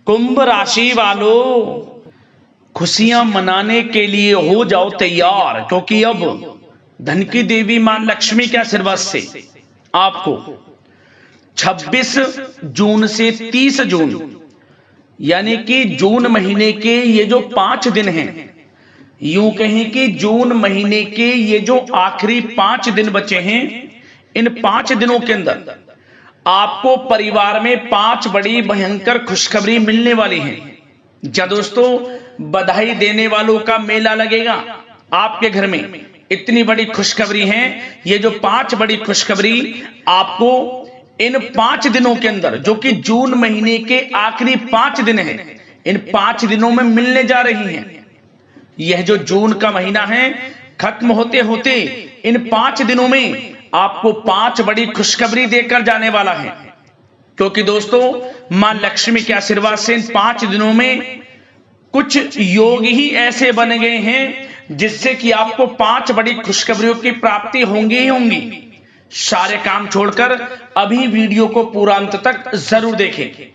कुंभ राशि वालों, खुशियां मनाने के लिए हो जाओ तैयार, क्योंकि अब धन की देवी मां लक्ष्मी के आशीर्वाद से आपको 26 जून से 30 जून यानी कि जून महीने के ये जो 5 दिन हैं, यूं कहें कि जून महीने के ये जो आखिरी 5 दिन बचे हैं, इन 5 दिनों के अंदर आपको परिवार में 5 बड़ी भयंकर खुशखबरी मिलने वाली है। जा दोस्तों, बधाई देने वालों का मेला लगेगा आपके घर में। इतनी बड़ी खुशखबरी है। ये जो 5 बड़ी खुशखबरी आपको इन 5 दिनों के अंदर, जो कि जून महीने के आखिरी 5 दिन हैं, इन 5 दिनों में मिलने जा रही हैं। यह जो जून का महीना है, खत्म होते होते इन 5 दिनों में आपको 5 बड़ी खुशखबरी देकर जाने वाला है। क्योंकि दोस्तों, मां लक्ष्मी के आशीर्वाद से इन 5 दिनों में कुछ योग ही ऐसे बन गए हैं जिससे कि आपको 5 बड़ी खुशखबरियों की प्राप्ति होंगी ही होंगी। सारे काम छोड़कर अभी वीडियो को पूरा अंत तक जरूर देखें।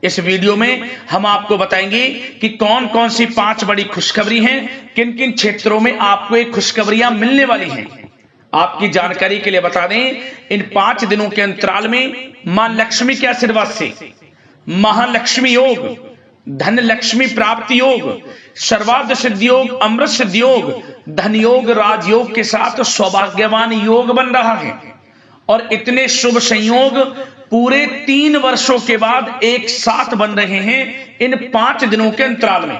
इस वीडियो में हम आपको बताएंगे कि कौन कौन सी 5 बड़ी खुशखबरी हैं, किन किन क्षेत्रों में आपको ये खुशखबरियां मिलने वाली हैं। आपकी जानकारी के लिए बता दें, इन 5 दिनों के अंतराल में मां लक्ष्मी के आशीर्वाद से महालक्ष्मी योग, धन लक्ष्मी प्राप्ति योग, सर्वार्थ सिद्धि योग, अमृत सिद्धि योग, धन योग, राजयोग के साथ सौभाग्यवान योग बन रहा है। और इतने शुभ संयोग पूरे 3 वर्षों के बाद एक साथ बन रहे हैं इन 5 दिनों के अंतराल में,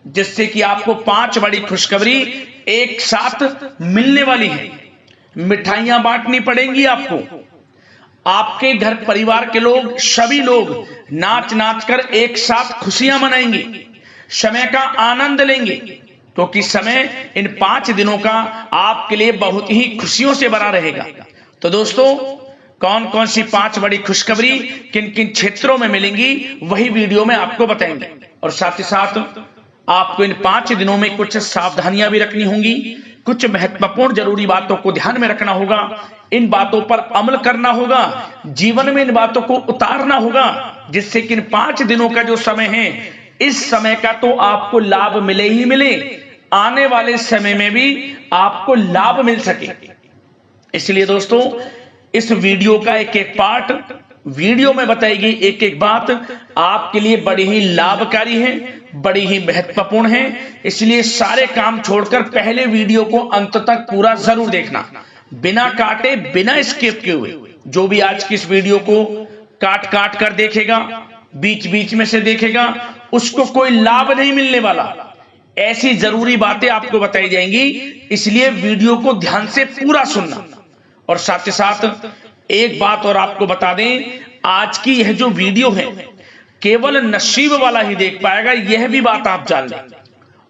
जिससे कि आपको 5 बड़ी खुशखबरी एक साथ मिलने वाली है। मिठाइयां बांटनी पड़ेंगी आपको। आपके घर परिवार के लोग, सभी लोग नाच नाच कर एक साथ खुशियां मनाएंगे, समय का आनंद लेंगे, क्योंकि समय इन 5 दिनों का आपके लिए बहुत ही खुशियों से भरा रहेगा। तो दोस्तों, कौन कौन सी 5 बड़ी खुशखबरी किन किन क्षेत्रों में मिलेंगी, वही वीडियो में आपको बताएंगे। और साथ ही साथ आपको इन 5 दिनों में कुछ सावधानियां भी रखनी होंगी, कुछ महत्वपूर्ण जरूरी बातों को ध्यान में रखना होगा, इन बातों पर अमल करना होगा, जीवन में इन बातों को उतारना होगा, जिससे कि इन 5 दिनों का जो समय है, इस समय का तो आपको लाभ मिले ही मिले, आने वाले समय में भी आपको लाभ मिल सके। इसलिए दोस्तों, इस वीडियो का एक एक पार्ट, वीडियो में बताई गई एक एक बात आपके लिए बड़ी ही लाभकारी है, बड़ी ही महत्वपूर्ण है। इसलिए सारे काम छोड़कर पहले वीडियो को अंत तक पूरा जरूर देखना, बिना काटे, बिना स्किप किए हुए। जो भी आज की इस वीडियो को काट काट कर देखेगा, बीच बीच में से देखेगा, उसको कोई लाभ नहीं मिलने वाला। ऐसी जरूरी बातें आपको बताई जाएंगी, इसलिए वीडियो को ध्यान से पूरा सुनना। और साथ ही साथ एक बात और आपको बता दें, आज की यह जो वीडियो है केवल नसीब वाला ही देख पाएगा, यह भी बात आप जान लें।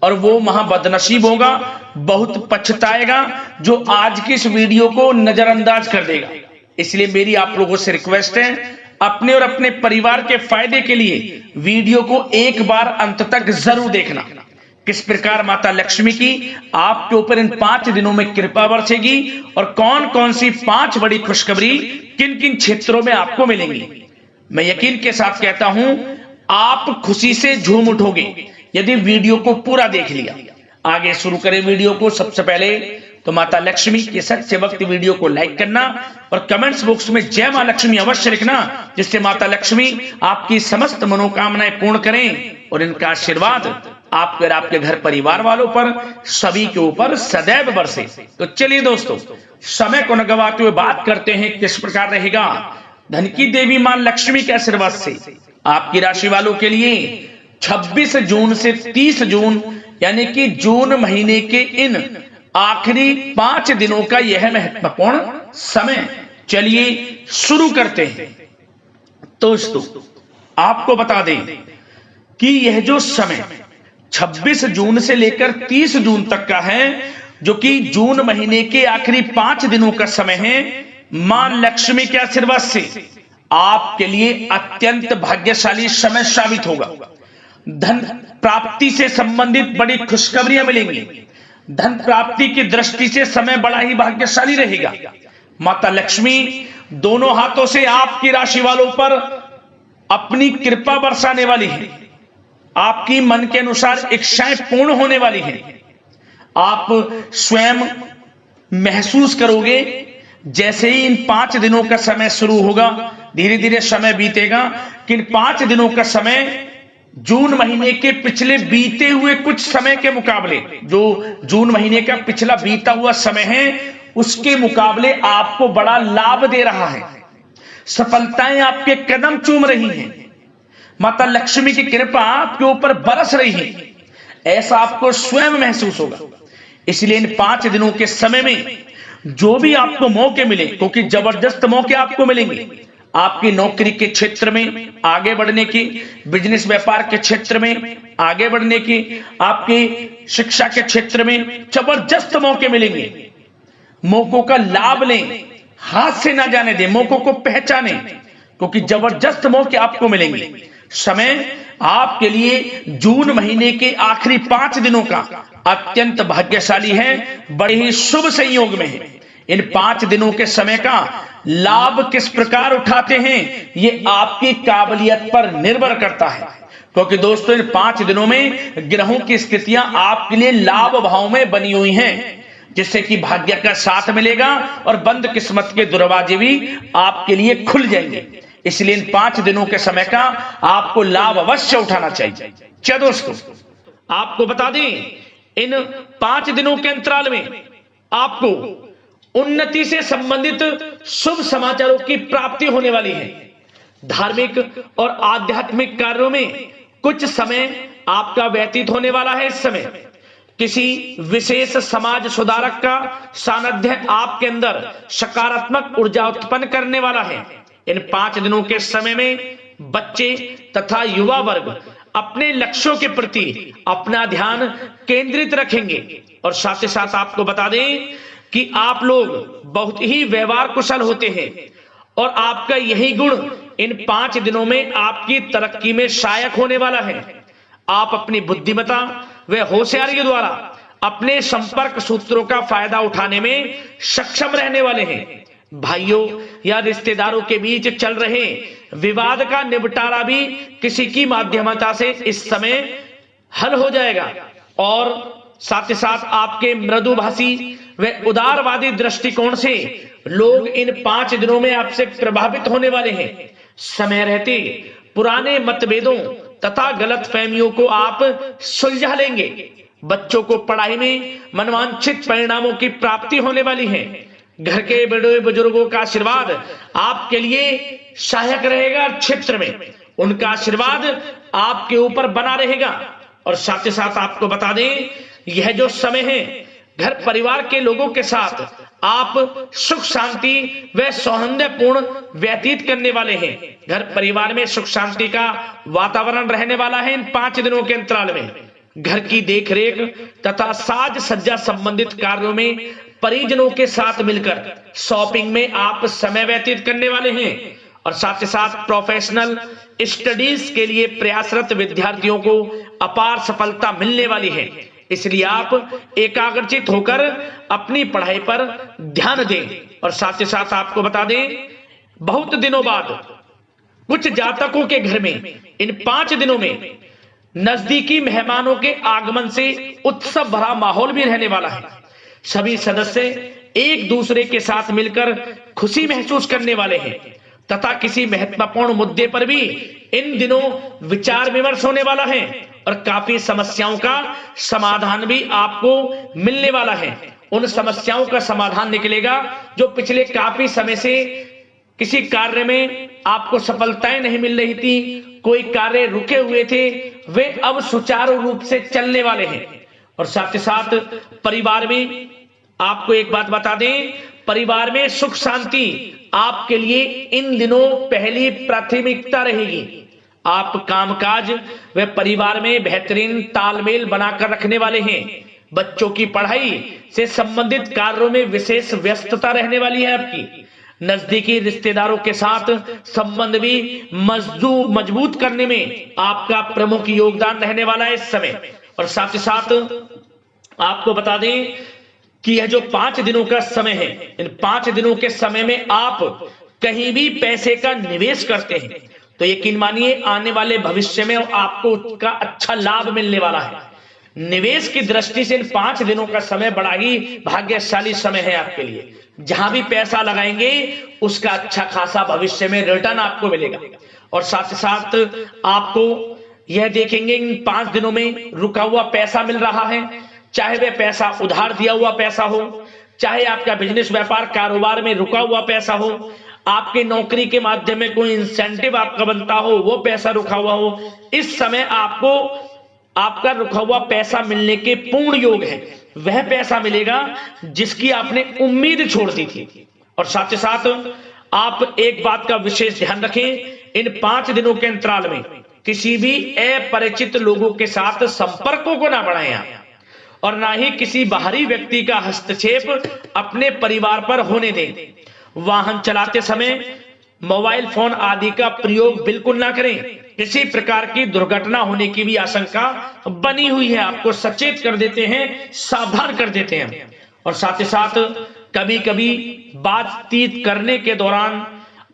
और वो महाबदनसीब होगा, बहुत पछताएगा, जो आज की इस वीडियो को नजरअंदाज कर देगा। इसलिए मेरी आप लोगों से रिक्वेस्ट है, अपने और अपने परिवार के फायदे के लिए वीडियो को एक बार अंत तक जरूर देखना। किस प्रकार माता लक्ष्मी की आपके ऊपर इन 5 दिनों में कृपा बरसेगी और कौन कौन सी 5 बड़ी खुशखबरी किन किन क्षेत्रों में आपको मिलेंगी। मैं यकीन के साथ कहता हूं, आप खुशी से झूम उठोगे यदि वीडियो को पूरा देख लिया। आगे शुरू करें वीडियो को। सबसे पहले तो माता लक्ष्मी के सच्चे वक्त वीडियो को लाइक करना और कमेंट्स बॉक्स में जय मां लक्ष्मी अवश्य लिखना, जिससे माता लक्ष्मी आपकी समस्त मनोकामनाएं पूर्ण करें और इनका आशीर्वाद आपके और आपके घर परिवार वालों पर, सभी के ऊपर सदैव बरसे। तो चलिए दोस्तों, समय को न गवाते हुए बात करते हैं किस प्रकार रहेगा धन की देवी मां लक्ष्मी के आशीर्वाद से आपकी राशि वालों के लिए 26 जून से 30 जून यानी कि जून महीने के इन आखिरी 5 दिनों का यह महत्वपूर्ण समय। चलिए शुरू करते हैं। दोस्तों, आपको बता दें कि यह जो समय 26 जून से लेकर 30 जून तक का है, जो कि जून महीने के आखिरी 5 दिनों का समय है, मां लक्ष्मी के आशीर्वाद से आपके लिए अत्यंत भाग्यशाली समय साबित होगा। धन प्राप्ति से संबंधित बड़ी खुशखबरियां मिलेंगी। धन प्राप्ति की दृष्टि से समय बड़ा ही भाग्यशाली रहेगा। माता लक्ष्मी दोनों हाथों से आपकी राशि वालों पर अपनी कृपा बरसाने वाली है, आपकी मन के अनुसार इच्छाएं पूर्ण होने वाली हैं। आप स्वयं महसूस करोगे जैसे ही इन 5 दिनों का समय शुरू होगा, धीरे धीरे समय बीतेगा कि इन 5 दिनों का समय जून महीने के पिछले बीते हुए कुछ समय के मुकाबले, जो जून महीने का पिछला बीता हुआ समय है उसके मुकाबले आपको बड़ा लाभ दे रहा है। सफलताएं आपके कदम चूम रही हैं, माता लक्ष्मी की कृपा आपके ऊपर बरस रही है, ऐसा आपको स्वयं महसूस होगा। इसलिए इन 5 दिनों के समय में जो भी आपको मौके मिले, क्योंकि जबरदस्त मौके आपको मिलेंगे, आपकी नौकरी के क्षेत्र में आगे बढ़ने की, बिजनेस व्यापार के क्षेत्र में आगे बढ़ने की, आपकी शिक्षा के क्षेत्र में जबरदस्त मौके मिलेंगे। मौकों का लाभ लें, हाथ से ना जाने दें, मौकों को पहचानें, क्योंकि जबरदस्त मौके आपको मिलेंगे। समय आपके लिए जून महीने के आखिरी 5 दिनों का अत्यंत भाग्यशाली है, बड़े ही शुभ संयोग में है। इन 5 दिनों के समय का लाभ किस प्रकार उठाते हैं ये आपकी काबिलियत पर निर्भर करता है, क्योंकि दोस्तों इन 5 दिनों में ग्रहों की स्थितियां आपके लिए लाभ भाव में बनी हुई हैं, जिससे कि भाग्य का साथ मिलेगा और बंद किस्मत के दरवाजे भी आपके लिए खुल जाएंगे। इसलिए इन 5 दिनों के समय का आपको लाभ अवश्य उठाना चाहिए। क्या दोस्तों, आपको बता दें इन 5 दिनों के अंतराल में आपको उन्नति से संबंधित शुभ समाचारों की प्राप्ति होने वाली है। धार्मिक और आध्यात्मिक कार्यों में कुछ समय आपका व्यतीत होने वाला है। इस समय किसी विशेष समाज सुधारक का सानिध्य आपके अंदर सकारात्मक ऊर्जा उत्पन्न करने वाला है। इन 5 दिनों के समय में बच्चे तथा युवा वर्ग अपने लक्ष्यों के प्रति अपना ध्यान केंद्रित रखेंगे। और साथ ही साथ आपको बता दें कि आप लोग बहुत ही व्यवहार कुशल होते हैं और आपका यही गुण इन 5 दिनों में आपकी तरक्की में सहायक होने वाला है। आप अपनी बुद्धिमत्ता व होशियारी के द्वारा अपने संपर्क सूत्रों का फायदा उठाने में सक्षम रहने वाले हैं। भाइयों या रिश्तेदारों के बीच चल रहे विवाद का निपटारा भी किसी की माध्यमता से इस समय हल हो जाएगा। और साथ ही साथ आपके मृदुभाषी व उदारवादी दृष्टिकोण से लोग इन 5 दिनों में आपसे प्रभावित होने वाले हैं। समय रहते पुराने मतभेदों तथा गलतफहमियों को आप सुलझा लेंगे। बच्चों को पढ़ाई में मनवांछित परिणामों की प्राप्ति होने वाली है। घर के बड़े बुजुर्गों का आशीर्वाद आपके लिए सहायक रहेगा। क्षेत्र में उनका आशीर्वाद आपके ऊपर बना रहेगा। और साथ ही साथ आपको बता दें यह जो समय है घर परिवार के लोगों के साथ आप सुख शांति व सौहार्दपूर्ण व्यतीत करने वाले हैं। घर परिवार में सुख शांति का वातावरण रहने वाला है। इन 5 दिनों के अंतराल में घर की देखरेख तथा साज सज्जा संबंधित कार्यों में परिजनों के साथ मिलकर शॉपिंग में आप समय व्यतीत करने वाले हैं। और साथ ही साथ प्रोफेशनल स्टडीज के लिए प्रयासरत विद्यार्थियों को अपार सफलता मिलने वाली है। इसलिए आप एकाग्रचित होकर अपनी पढ़ाई पर ध्यान दें। और साथ ही साथ आपको बता दें बहुत दिनों बाद कुछ जातकों के घर में इन 5 दिनों में नजदीकी मेहमानों के आगमन से उत्सव भरा माहौल भी रहने वाला है। सभी सदस्य एक दूसरे के साथ मिलकर खुशी महसूस करने वाले हैं तथा किसी महत्वपूर्ण मुद्दे पर भी इन दिनों विचार विमर्श होने वाला है और काफी समस्याओं का समाधान भी आपको मिलने वाला है। उन समस्याओं का समाधान निकलेगा जो पिछले काफी समय से किसी कार्य में आपको सफलताएं नहीं मिल रही थी, कोई कार्य रुके हुए थे, वे अब सुचारू रूप से चलने वाले हैं। और साथ ही साथ परिवार में आपको एक बात बता दें, परिवार में सुख शांति आपके लिए इन दिनों पहली प्राथमिकता रहेगी। आप कामकाज व परिवार में बेहतरीन तालमेल बनाकर रखने वाले हैं। बच्चों की पढ़ाई से संबंधित कार्यों में विशेष व्यस्तता रहने वाली है आपकी। नजदीकी रिश्तेदारों के साथ संबंध भी मजबूत करने में आपका प्रमुख योगदान रहने वाला है इस समय। और साथ ही साथ आपको बता दें कि यह जो 5 दिनों का समय है, इन 5 दिनों के समय में आप कहीं भी पैसे का निवेश करते हैं तो यकीन मानिए आने वाले भविष्य में आपको उसका अच्छा लाभ मिलने वाला है। निवेश की दृष्टि से इन 5 दिनों का समय बड़ा ही भाग्यशाली समय है आपके लिए। जहां भी पैसा लगाएंगे उसका अच्छा खासा भविष्य में रिटर्न आपको मिलेगा। और साथ ही साथ आपको यह देखेंगे इन 5 दिनों में रुका हुआ पैसा मिल रहा है, चाहे वह पैसा उधार दिया हुआ पैसा हो, चाहे आपका बिजनेस व्यापार कारोबार में रुका हुआ पैसा हो, आपके नौकरी के माध्यम में कोई इंसेंटिव आपका बनता हो, वो पैसा रुका हुआ हो, इस समय आपको आपका रुका हुआ पैसा मिलने के पूर्ण योग है। वह पैसा मिलेगा जिसकी आपने उम्मीद छोड़ दी थी। और साथ ही साथ आप एक बात का विशेष ध्यान रखें, इन 5 दिनों के अंतराल में किसी भी अपरिचित लोगों के साथ संपर्कों को ना बढ़ाएं आप, और ना ही किसी बाहरी व्यक्ति का हस्तक्षेप अपने परिवार पर होने दें। वाहन चलाते समय मोबाइल फोन आदि का प्रयोग बिल्कुल ना करें। किसी प्रकार की दुर्घटना होने की भी आशंका बनी हुई है, आपको सचेत कर देते हैं, सावधान कर देते हैं। और साथ ही साथ कभी कभी बातचीत करने के दौरान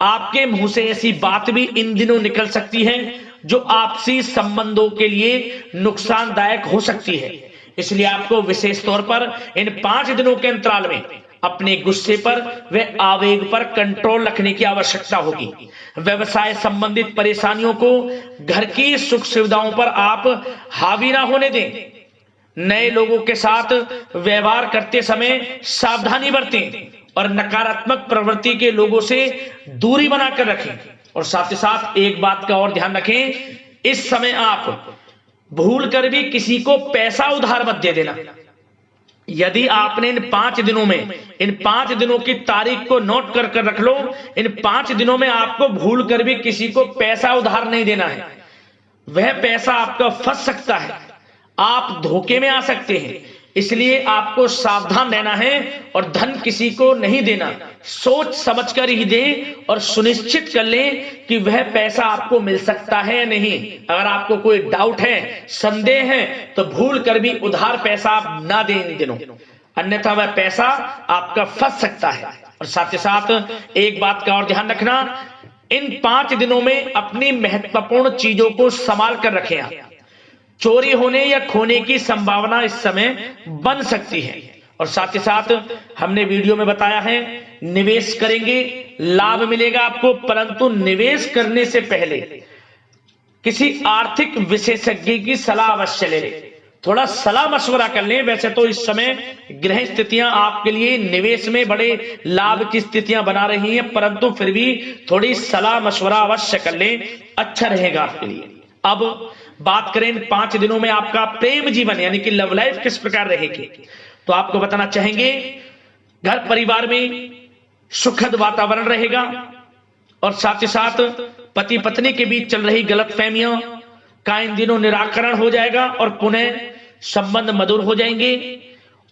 आपके मुंह से ऐसी बात भी इन दिनों निकल सकती है जो आपसी संबंधों के लिए नुकसानदायक हो सकती है। इसलिए आपको विशेष तौर पर इन 5 दिनों के अंतराल में अपने गुस्से पर व आवेग पर कंट्रोल रखने की आवश्यकता होगी। व्यवसाय संबंधित परेशानियों को घर की सुख सुविधाओं पर आप हावी ना होने दें। नए लोगों के साथ व्यवहार करते समय सावधानी बरतें और नकारात्मक प्रवृत्ति के लोगों से दूरी बनाकर रखें। और साथ ही साथ एक बात का और ध्यान रखें, इस समय आप भूल कर भी किसी को पैसा उधार मत दे देना। यदि आपने इन 5 दिनों में, इन 5 दिनों की तारीख को नोट कर कर रख लो, इन 5 दिनों में आपको भूल कर भी किसी को पैसा उधार नहीं देना है। वह पैसा आपका फंस सकता है, आप धोखे में आ सकते हैं। इसलिए आपको सावधान रहना है और धन किसी को नहीं देना। सोच समझ कर ही दें और सुनिश्चित कर लें कि वह पैसा आपको मिल सकता है या नहीं। अगर आपको कोई डाउट है, संदेह है, तो भूल कर भी उधार पैसा आप ना दें इन दिनों, अन्यथा वह पैसा आपका फंस सकता है। और साथ ही साथ एक बात का और ध्यान रखना, इन 5 दिनों में अपनी महत्वपूर्ण चीजों को संभाल कर रखें आप। चोरी होने या खोने की संभावना इस समय बन सकती है। और साथ ही साथ हमने वीडियो में बताया है, निवेश करेंगे लाभ मिलेगा आपको, परंतु निवेश करने से पहले किसी आर्थिक विशेषज्ञ की सलाह अवश्य ले लें। थोड़ा सलाह मशवरा कर लें। वैसे तो इस समय ग्रह स्थितियां आपके लिए निवेश में बड़े लाभ की स्थितियां बना रही हैं, परंतु फिर भी थोड़ी सलाह मशवरा अवश्य कर लें, अच्छा रहेगा आपके लिए। अब बात करें इन 5 दिनों में आपका प्रेम जीवन यानी कि लव लाइफ किस प्रकार रहेगी, तो आपको बताना चाहेंगे घर परिवार में सुखद वातावरण रहेगा। और साथ ही साथ पति पत्नी के बीच चल रही गलतफहमियों का इन दिनों निराकरण हो जाएगा और पुनः संबंध मधुर हो जाएंगे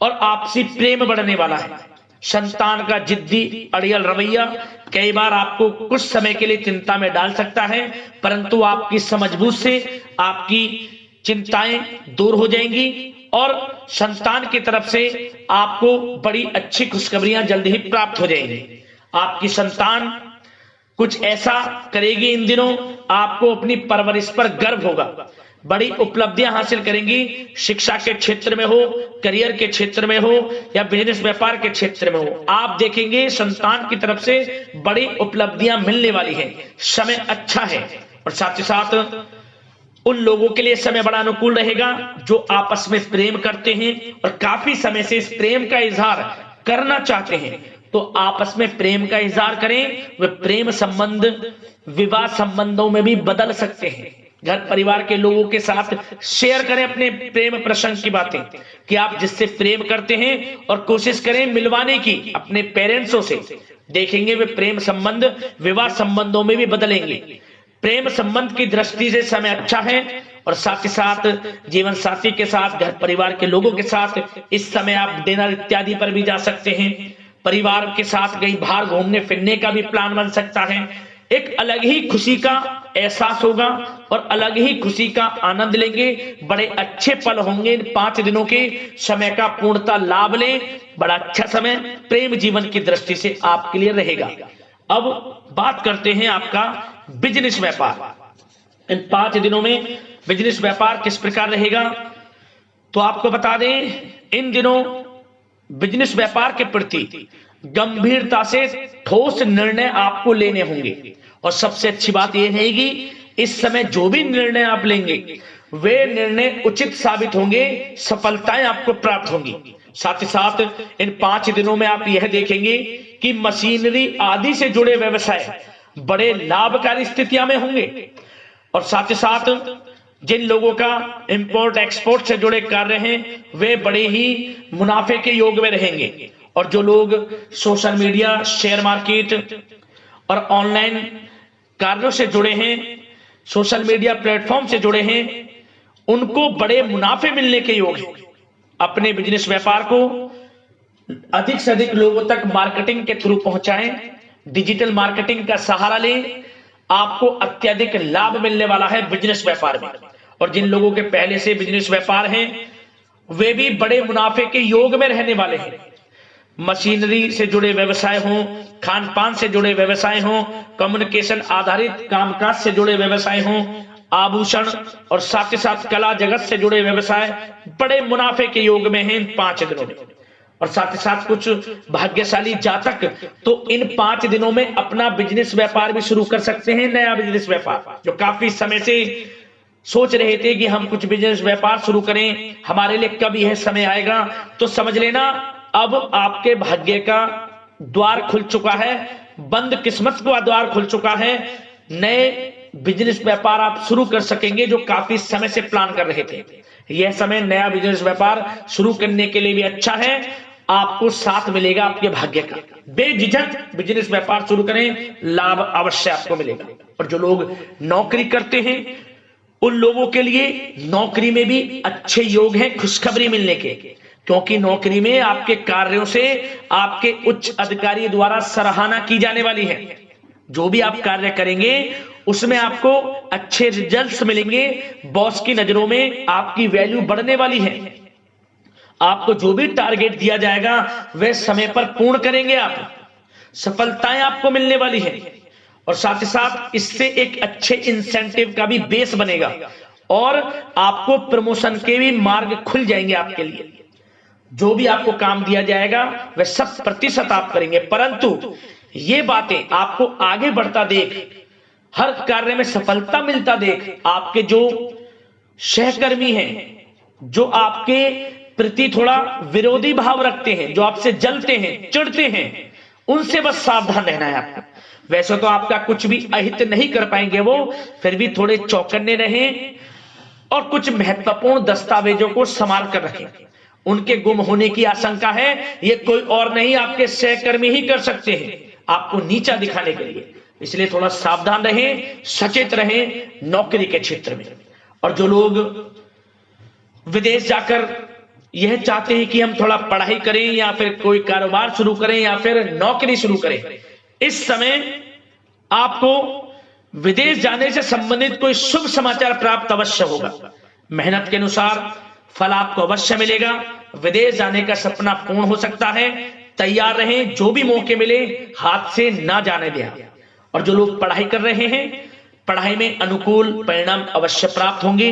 और आपसी प्रेम बढ़ने वाला है। संतान का जिद्दी अड़ियल रवैया कई बार आपको कुछ समय के लिए चिंता में डाल सकता है, परंतु आपकी समझबूझ से आपकी चिंताएं दूर हो जाएंगी और संतान की तरफ से आपको बड़ी अच्छी खुशखबरियां जल्द ही प्राप्त हो जाएंगी। आपकी संतान कुछ ऐसा करेगी इन दिनों, आपको अपनी परवरिश पर गर्व होगा। बड़ी उपलब्धियां हासिल करेंगी, शिक्षा के क्षेत्र में हो, करियर के क्षेत्र में हो या बिजनेस व्यापार के क्षेत्र में हो। आप देखेंगे संतान की तरफ से बड़ी उपलब्धियां मिलने वाली हैं, समय अच्छा है। और साथ ही साथ उन लोगों के लिए समय बड़ा अनुकूल रहेगा जो आपस में प्रेम करते हैं और काफी समय से इस प्रेम का इजहार करना चाहते हैं, तो आपस में प्रेम का इजहार करें। वे प्रेम संबंध विवाह संबंधों में भी बदल सकते हैं। घर परिवार के लोगों के साथ शेयर करें अपने प्रेम प्रसंग की बातें कि आप जिससे प्रेम करते हैं और कोशिश करें मिलवाने की अपने पेरेंट्सों से। देखेंगे वे प्रेम संबंध विवाह संबंधों में भी बदलेंगे। प्रेम संबंध की दृष्टि से समय अच्छा है। और साथ ही साथ जीवन साथी के साथ, घर परिवार के लोगों के साथ इस समय आप डिनर इत्यादि पर भी जा सकते हैं। परिवार के साथ कहीं बाहर घूमने फिरने का भी प्लान बन सकता है। एक अलग ही खुशी का एहसास होगा और अलग ही खुशी का आनंद लेंगे। बड़े अच्छे पल होंगे इन 5 दिनों के, समय का पूर्णतः लाभ लें। बड़ा अच्छा समय प्रेम जीवन की दृष्टि से आपके लिए रहेगा। अब बात करते हैं आपका बिजनेस व्यापार। इन 5 दिनों में बिजनेस व्यापार किस प्रकार रहेगा, तो आपको बता दें, इन दिनों बिजनेस व्यापार के प्रति गंभीरता से ठोस निर्णय आपको लेने होंगे। और सबसे अच्छी बात यह रहेगी, इस समय जो भी निर्णय आप लेंगे वे निर्णय उचित साबित होंगे, सफलताएं आपको प्राप्त होंगी। साथ ही साथ इन 5 दिनों में आप यह देखेंगे कि मशीनरी आदि से जुड़े व्यवसाय बड़े लाभकारी स्थितियां में होंगे। और साथ ही साथ जिन लोगों का इंपोर्ट एक्सपोर्ट से जुड़े कार्य हैं वे बड़े ही मुनाफे के योग में रहेंगे। और जो लोग सोशल मीडिया, शेयर मार्केट और ऑनलाइन कार्यों से जुड़े हैं, सोशल मीडिया प्लेटफॉर्म से जुड़े हैं, उनको बड़े मुनाफे मिलने के योग हैं। अपने बिजनेस व्यापार को अधिक से अधिक लोगों तक मार्केटिंग के थ्रू पहुंचाएं, डिजिटल मार्केटिंग का सहारा लें, आपको अत्यधिक लाभ मिलने वाला है बिजनेस व्यापार में। और जिन लोगों के पहले से बिजनेस व्यापार हैं वे भी बड़े मुनाफे के योग में रहने वाले हैं। मशीनरी से जुड़े व्यवसाय हों, खान पान से जुड़े व्यवसाय हों, कम्युनिकेशन आधारित कामकाज से जुड़े व्यवसाय हों, आभूषण और साथ ही साथ कला जगत से जुड़े व्यवसाय बड़े मुनाफे के योग में हैं इन 5 दिनों में। और साथ ही साथ कुछ भाग्यशाली जातक तो इन 5 दिनों में अपना बिजनेस व्यापार भी शुरू कर सकते हैं, नया बिजनेस व्यापार। जो काफी समय से सोच रहे थे कि हम कुछ बिजनेस व्यापार शुरू करें, हमारे लिए कब यह समय आएगा, तो समझ लेना अब आपके भाग्य का द्वार खुल चुका है, बंद किस्मत का द्वार खुल चुका है। नए बिजनेस व्यापार आप शुरू कर सकेंगे जो काफी समय से प्लान कर रहे थे। यह समय नया बिजनेस व्यापार शुरू करने के लिए भी अच्छा है, आपको साथ मिलेगा आपके भाग्य का। बेझिझक बिजनेस व्यापार शुरू करें, लाभ अवश्य आपको मिलेगा। और जो लोग नौकरी करते हैं उन लोगों के लिए नौकरी में भी अच्छे योग हैं खुशखबरी मिलने के, क्योंकि नौकरी में आपके कार्यों से आपके उच्च अधिकारी द्वारा सराहना की जाने वाली है। जो भी आप कार्य करेंगे उसमें आपको अच्छे रिजल्ट्स मिलेंगे, बॉस की नजरों में आपकी वैल्यू बढ़ने वाली है। आपको जो भी टारगेट दिया जाएगा वह समय पर पूर्ण करेंगे आप, सफलताएं आपको मिलने वाली है। और साथ ही साथ इससे एक अच्छे इंसेंटिव का भी बेस बनेगा और आपको प्रमोशन के भी मार्ग खुल जाएंगे आपके लिए। जो भी आपको काम दिया जाएगा वह 100% आप करेंगे, परंतु ये बातें आपको आगे बढ़ता देख, हर कार्य में सफलता मिलता देख, आपके जो सहकर्मी हैं, जो आपके प्रति थोड़ा विरोधी भाव रखते हैं, जो आपसे जलते हैं, चिढ़ते हैं, उनसे बस सावधान रहना है आपको। वैसे तो आपका कुछ भी अहित नहीं कर पाएंगे वो, फिर भी थोड़े चौकन्ने रहें और कुछ महत्वपूर्ण दस्तावेजों को संभाल कर रखें। उनके गुम होने की आशंका है, ये कोई और नहीं आपके सहकर्मी ही कर सकते हैं आपको नीचा दिखाने के लिए। इसलिए थोड़ा सावधान रहें, सचेत रहें नौकरी के क्षेत्र में। और जो लोग विदेश जाकर यह चाहते हैं कि हम थोड़ा पढ़ाई करें या फिर कोई कारोबार शुरू करें या फिर नौकरी शुरू करें, इस समय आपको विदेश जाने से संबंधित कोई शुभ समाचार प्राप्त अवश्य होगा। मेहनत के अनुसार फल आपको अवश्य मिलेगा। विदेश जाने का सपना पूर्ण हो सकता है, तैयार रहें, जो भी मौके मिले हाथ से ना जाने दें। और जो लोग पढ़ाई कर रहे हैं, पढ़ाई में अनुकूल परिणाम अवश्य प्राप्त होंगे।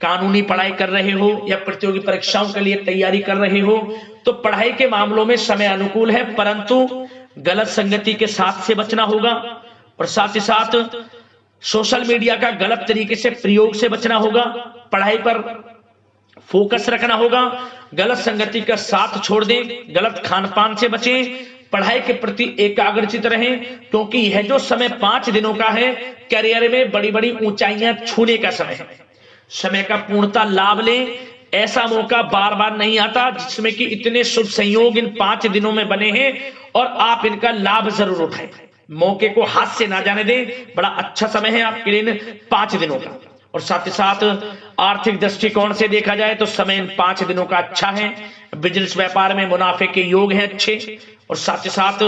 कानूनी पढ़ाई कर रहे हो या प्रतियोगी परीक्षाओं के लिए तैयारी कर रहे हो तो पढ़ाई के मामलों में समय अनुकूल है, परंतु गलत संगति के साथ से बचना होगा। और साथ ही साथ सोशल मीडिया का गलत तरीके से प्रयोग से बचना होगा। पढ़ाई पर फोकस रखना होगा, गलत संगति का साथ छोड़ दें, गलत खान पान से बचें, पढ़ाई के प्रति एकाग्रचित रहें, क्योंकि यह जो समय 5 दिनों का है करियर में बड़ी बड़ी ऊंचाइयां छूने का समय है। समय का पूर्णता लाभ लें, ऐसा मौका बार बार नहीं आता जिसमें कि इतने शुभ संयोग इन 5 दिनों में बने हैं और आप इनका लाभ जरूर उठाएं। मौके को हाथ से ना जाने दें, बड़ा अच्छा समय है आपके लिए 5 दिनों का। और साथ ही साथ आर्थिक दृष्टिकोण से देखा जाए तो समय इन 5 दिनों का अच्छा है। बिजनेस व्यापार में मुनाफे के योग हैं अच्छे, और साथ ही साथ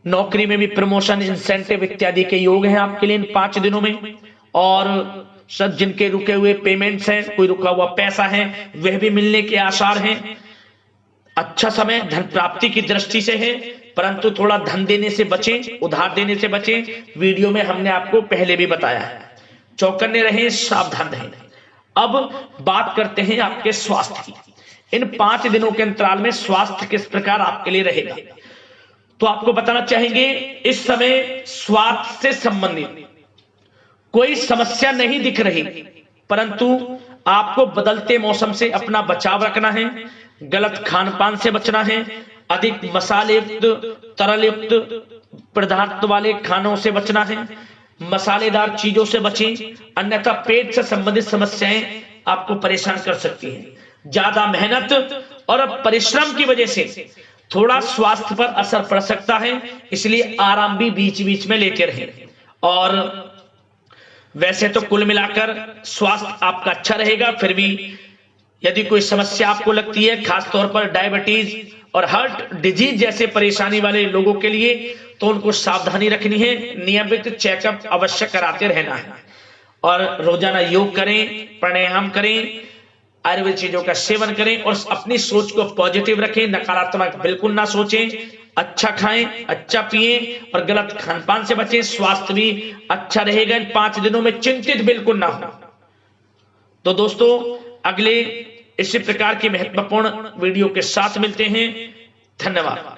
नौकरी में भी प्रमोशन, इंसेंटिव इत्यादि के योग हैं आपके लिए इन 5 दिनों में। और सब जिनके रुके हुए पेमेंट्स हैं, कोई रुका हुआ पैसा है, वह भी मिलने के आसार हैं। अच्छा समय धन प्राप्ति की दृष्टि से है, परंतु थोड़ा धन देने से बचें, उधार देने से बचें। वीडियो में हमने आपको पहले भी बताया है। चौकन्ने रहें, सावधान रहें। अब बात करते हैं आपके स्वास्थ्य की। इन 5 दिनों के अंतराल में स्वास्थ्य किस प्रकार आपके लिए रहेगा, तो आपको बताना चाहेंगे इस समय स्वास्थ्य से संबंधित कोई समस्या नहीं दिख रही, परंतु आपको बदलते मौसम से अपना बचाव रखना है, गलत खान पान से बचना है, अधिक मसाले युक्त, तरल युक्त पदार्थ वाले खानों से बचना है, मसालेदार चीजों से बचें, अन्यथा पेट से संबंधित समस्याएं आपको परेशान कर सकती हैं। ज्यादा मेहनत और परिश्रम की वजह से थोड़ा स्वास्थ्य पर असर पड़ सकता है, इसलिए आराम भी बीच बीच में लेते रहें। और वैसे तो कुल मिलाकर स्वास्थ्य आपका अच्छा रहेगा, फिर भी यदि कोई समस्या आपको लगती है, खासतौर पर डायबिटीज और हार्ट डिजीज जैसे परेशानी वाले लोगों के लिए, तो उनको सावधानी रखनी है, नियमित चेकअप अवश्य कराते रहना है और रोजाना योग करें, प्राणायाम करें, आयुर्वेद चीजों का सेवन करें और अपनी सोच को पॉजिटिव रखें, नकारात्मक बिल्कुल ना सोचें। अच्छा खाएं, अच्छा पिएं और गलत खान पान से बचें। स्वास्थ्य भी अच्छा रहेगा। इन 5 दिनों में चिंतित बिल्कुल ना हो। तो दोस्तों, अगले इसी प्रकार की महत्वपूर्ण वीडियो के साथ मिलते हैं। धन्यवाद।